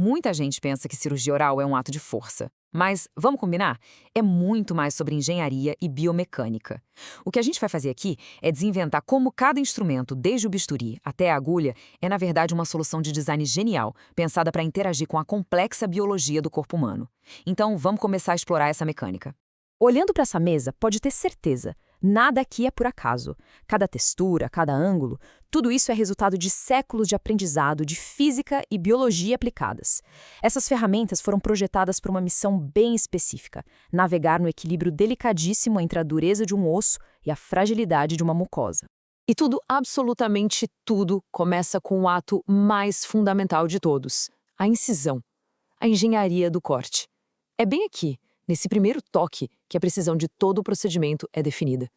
Muita gente pensa que cirurgia oral é um ato de força. Mas, vamos combinar? É muito mais sobre engenharia e biomecânica. O que a gente vai fazer aqui é desinventar como cada instrumento, desde o bisturi até a agulha, é na verdade uma solução de design genial, pensada para interagir com a complexa biologia do corpo humano. Então, vamos começar a explorar essa mecânica. Olhando para essa mesa, pode ter certeza, nada aqui é por acaso. Cada textura, cada ângulo, tudo isso é resultado de séculos de aprendizado de física e biologia aplicadas. Essas ferramentas foram projetadas para uma missão bem específica: navegar no equilíbrio delicadíssimo entre a dureza de um osso e a fragilidade de uma mucosa. E tudo, absolutamente tudo, começa com o ato mais fundamental de todos: a incisão, a engenharia do corte. É bem aqui, nesse primeiro toque, que a precisão de todo o procedimento é definida.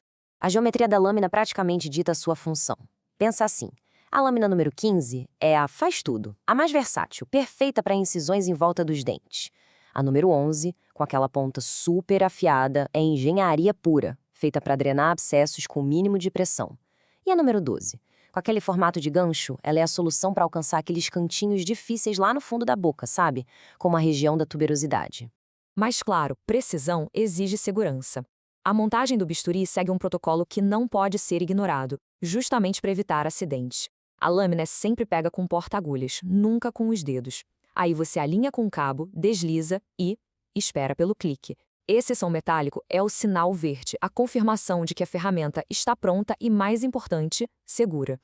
A geometria da lâmina praticamente dita a sua função. Pensa assim: a lâmina número 15 é a faz-tudo, a mais versátil, perfeita para incisões em volta dos dentes. A número 11, com aquela ponta super afiada, é engenharia pura, feita para drenar abscessos com o mínimo de pressão. E a número 12, com aquele formato de gancho, ela é a solução para alcançar aqueles cantinhos difíceis lá no fundo da boca, sabe? Como a região da tuberosidade. Mas claro, precisão exige segurança. A montagem do bisturi segue um protocolo que não pode ser ignorado, justamente para evitar acidentes. A lâmina é sempre pega com porta-agulhas, nunca com os dedos. Aí você alinha com o cabo, desliza e espera pelo clique. Esse som metálico é o sinal verde, a confirmação de que a ferramenta está pronta e, mais importante, segura.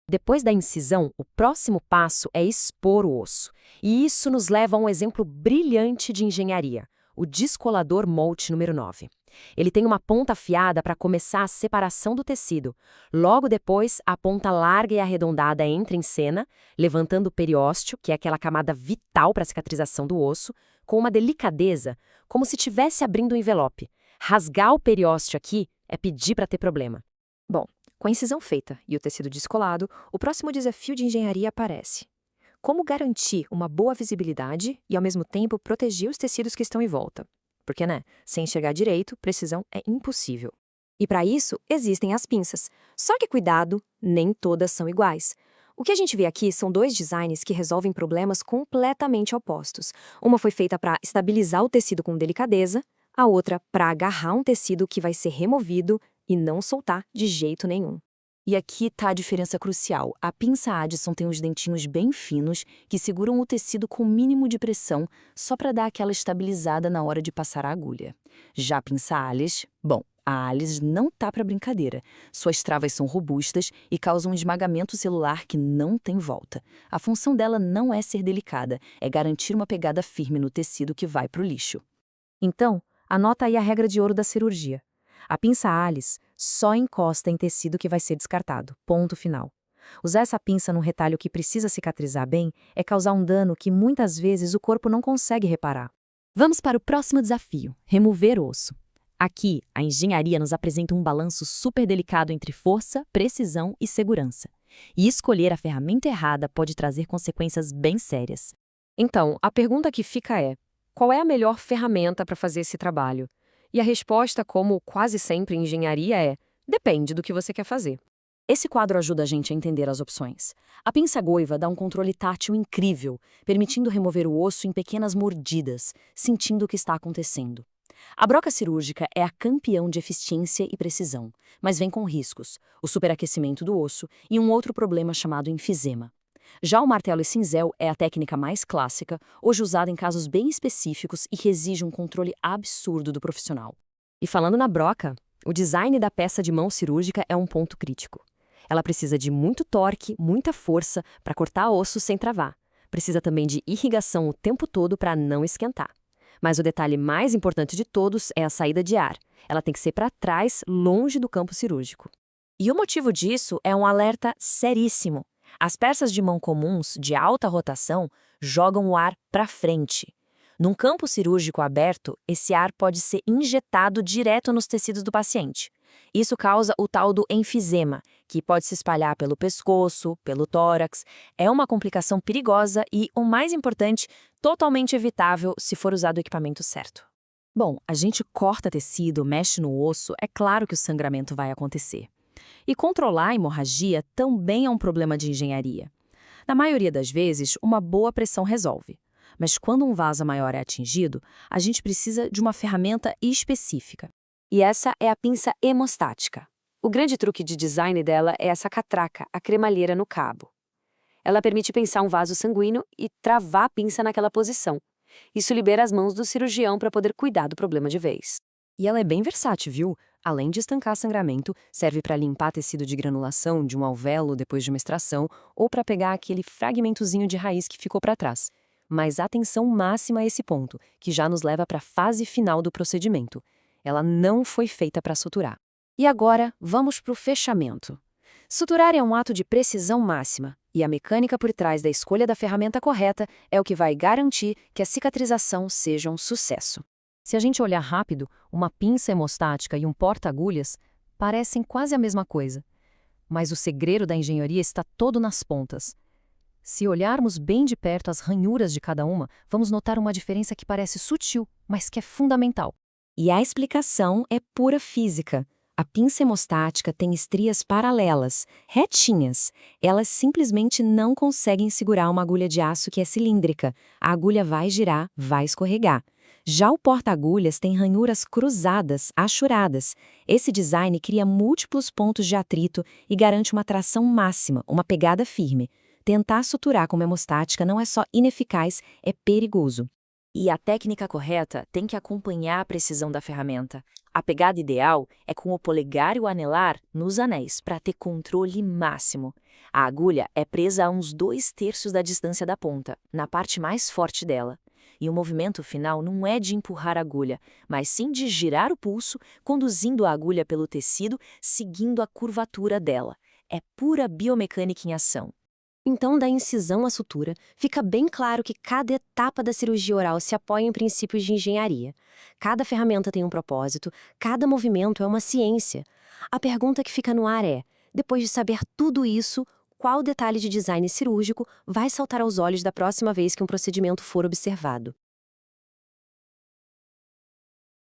Depois da incisão, o próximo passo é expor o osso. E isso nos leva a um exemplo brilhante de engenharia: o descolador Molt número 9. Ele tem uma ponta afiada para começar a separação do tecido. Logo depois, a ponta larga e arredondada entra em cena, levantando o periósteo, que é aquela camada vital para a cicatrização do osso, com uma delicadeza, como se estivesse abrindo um envelope. Rasgar o periósteo aqui é pedir para ter problema. Bom, com a incisão feita e o tecido descolado, o próximo desafio de engenharia aparece: como garantir uma boa visibilidade e, ao mesmo tempo, proteger os tecidos que estão em volta? Porque, sem enxergar direito, precisão é impossível. E para isso, existem as pinças. Só que cuidado, nem todas são iguais. O que a gente vê aqui são dois designs que resolvem problemas completamente opostos. Uma foi feita para estabilizar o tecido com delicadeza, a outra para agarrar um tecido que vai ser removido e não soltar de jeito nenhum. E aqui está a diferença crucial. A pinça Addison tem os dentinhos bem finos que seguram o tecido com o mínimo de pressão, só para dar aquela estabilizada na hora de passar a agulha. Já a pinça Alice, a Alice não tá para brincadeira. Suas travas são robustas e causam um esmagamento celular que não tem volta. A função dela não é ser delicada, é garantir uma pegada firme no tecido que vai para o lixo. Então, anota aí a regra de ouro da cirurgia. A pinça Alice só encosta em tecido que vai ser descartado. Ponto final. Usar essa pinça num retalho que precisa cicatrizar bem é causar um dano que muitas vezes o corpo não consegue reparar. Vamos para o próximo desafio: remover o osso. Aqui, a engenharia nos apresenta um balanço super delicado entre força, precisão e segurança. E escolher a ferramenta errada pode trazer consequências bem sérias. Então, a pergunta que fica é: qual é a melhor ferramenta para fazer esse trabalho? E a resposta, como quase sempre em engenharia, é: depende do que você quer fazer. Esse quadro ajuda a gente a entender as opções. A pinça goiva dá um controle tátil incrível, permitindo remover o osso em pequenas mordidas, sentindo o que está acontecendo. A broca cirúrgica é a campeã de eficiência e precisão, mas vem com riscos: o superaquecimento do osso e um outro problema chamado enfisema. Já o martelo e cinzel é a técnica mais clássica, hoje usada em casos bem específicos e que exige um controle absurdo do profissional. E falando na broca, o design da peça de mão cirúrgica é um ponto crítico. Ela precisa de muito torque, muita força para cortar osso sem travar. Precisa também de irrigação o tempo todo para não esquentar. Mas o detalhe mais importante de todos é a saída de ar. Ela tem que ser para trás, longe do campo cirúrgico. E o motivo disso é um alerta seríssimo. As peças de mão comuns, de alta rotação, jogam o ar para frente. Num campo cirúrgico aberto, esse ar pode ser injetado direto nos tecidos do paciente. Isso causa o tal do enfisema, que pode se espalhar pelo pescoço, pelo tórax. É uma complicação perigosa e, o mais importante, totalmente evitável se for usado o equipamento certo. Bom, a gente corta tecido, mexe no osso, é claro que o sangramento vai acontecer. E controlar a hemorragia também é um problema de engenharia. Na maioria das vezes, uma boa pressão resolve. Mas quando um vaso maior é atingido, a gente precisa de uma ferramenta específica. E essa é a pinça hemostática. O grande truque de design dela é essa catraca, a cremalheira no cabo. Ela permite pensar um vaso sanguíneo e travar a pinça naquela posição. Isso libera as mãos do cirurgião para poder cuidar do problema de vez. E ela é bem versátil, viu? Além de estancar sangramento, serve para limpar tecido de granulação de um alvéolo depois de uma extração ou para pegar aquele fragmentozinho de raiz que ficou para trás. Mas atenção máxima a esse ponto, que já nos leva para a fase final do procedimento. Ela não foi feita para suturar. E agora, vamos para o fechamento. Suturar é um ato de precisão máxima, e a mecânica por trás da escolha da ferramenta correta é o que vai garantir que a cicatrização seja um sucesso. Se a gente olhar rápido, uma pinça hemostática e um porta-agulhas parecem quase a mesma coisa. Mas o segredo da engenharia está todo nas pontas. Se olharmos bem de perto as ranhuras de cada uma, vamos notar uma diferença que parece sutil, mas que é fundamental. E a explicação é pura física. A pinça hemostática tem estrias paralelas, retinhas. Elas simplesmente não conseguem segurar uma agulha de aço que é cilíndrica. A agulha vai girar, vai escorregar. Já o porta-agulhas tem ranhuras cruzadas, achuradas. Esse design cria múltiplos pontos de atrito e garante uma tração máxima, uma pegada firme. Tentar suturar com uma hemostática não é só ineficaz, é perigoso. E a técnica correta tem que acompanhar a precisão da ferramenta. A pegada ideal é com o polegar e o anelar nos anéis, para ter controle máximo. A agulha é presa a uns 2/3 da distância da ponta, na parte mais forte dela. E o movimento final não é de empurrar a agulha, mas sim de girar o pulso, conduzindo a agulha pelo tecido, seguindo a curvatura dela. É pura biomecânica em ação. Então, da incisão à sutura, fica bem claro que cada etapa da cirurgia oral se apoia em princípios de engenharia. Cada ferramenta tem um propósito, cada movimento é uma ciência. A pergunta que fica no ar é, depois de saber tudo isso, qual detalhe de design cirúrgico vai saltar aos olhos da próxima vez que um procedimento for observado?